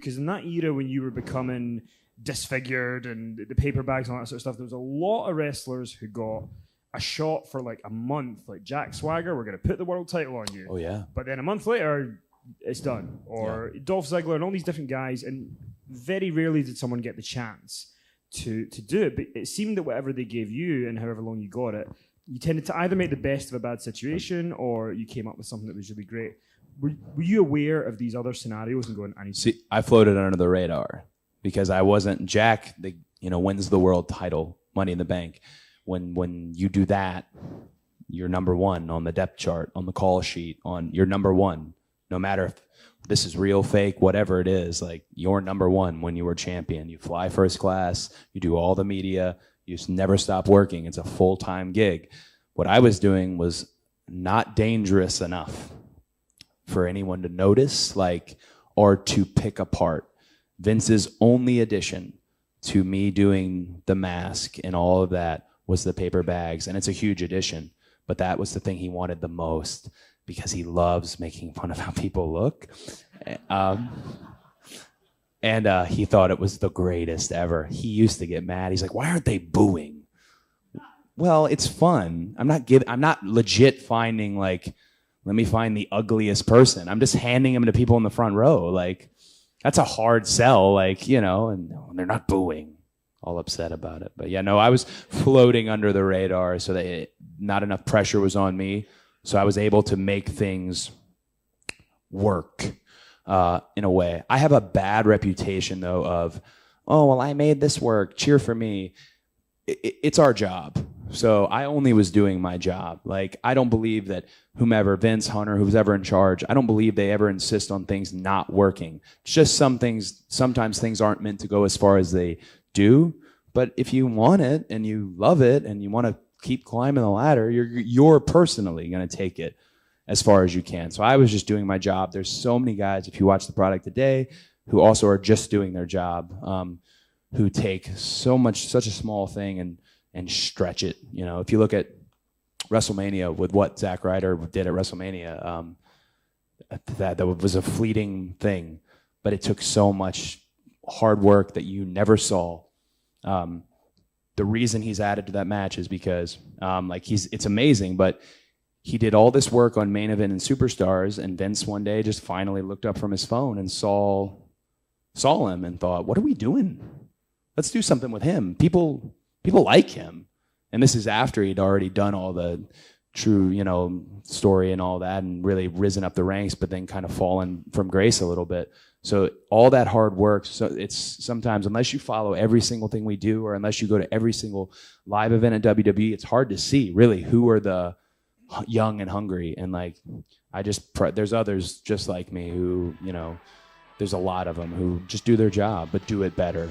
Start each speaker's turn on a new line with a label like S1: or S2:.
S1: because in that era when you were becoming disfigured and the paper bags and all that sort of stuff, there was a lot of wrestlers who got a shot for like a month, like Jack Swagger, we're going to put the world title on you.
S2: Oh, yeah.
S1: But then a month later, it's done. Or Dolph Ziggler and all these different guys, and very rarely did someone get the chance to do it. But it seemed that whatever they gave you and however long you got it, you tended to either make the best of a bad situation or you came up with something that was really great. Were you aware of these other scenarios and going,
S2: See, I floated under the radar because I wasn't Jack, wins the world title, Money in the Bank. When you do that, you're number one on the depth chart, on the call sheet, you're number one. No matter if this is real, fake, whatever it is, like you're number one when you were champion. You fly first class, you do all the media, you just never stop working. It's a full-time gig. What I was doing was not dangerous enough for anyone to notice, or to pick apart. Vince's only addition to me doing the mask and all of that was the paper bags, and it's a huge addition, but that was the thing he wanted the most because he loves making fun of how people look. And he thought it was the greatest ever. He used to get mad. He's like, why aren't they booing? Well, it's fun. I'm not legit finding let me find the ugliest person. I'm just handing them to people in the front row. That's a hard sell, and they're not booing. All upset about it. But I was floating under the radar so that not enough pressure was on me. So I was able to make things work in a way. I have a bad reputation, though, of, I made this work. Cheer for me. It's our job. So I only was doing my job. I don't believe that whomever, Vince, Hunter, who's ever in charge, I don't believe they ever insist on things not working. It's just sometimes things aren't meant to go as far as they do. But if you want it and you love it and you want to keep climbing the ladder, you're personally going to take it as far as you can. So I was just doing my job. There's so many guys, if you watch the product today, who also are just doing their job, who take such a small thing and stretch it. If you look at WrestleMania with what Zack Ryder did at WrestleMania, that was a fleeting thing, but it took so much hard work that you never saw. The reason he's added to that match is because it's amazing, but he did all this work on Main Event and Superstars, and Vince one day just finally looked up from his phone and saw him and thought, what are we doing? Let's do something with him. People like him. And this is after he'd already done all the true, story and all that and really risen up the ranks, but then kind of fallen from grace a little bit. So all that hard work, so it's sometimes, unless you follow every single thing we do or unless you go to every single live event at WWE, it's hard to see really who are the young and hungry. And there's others just like me who, there's a lot of them who just do their job, but do it better,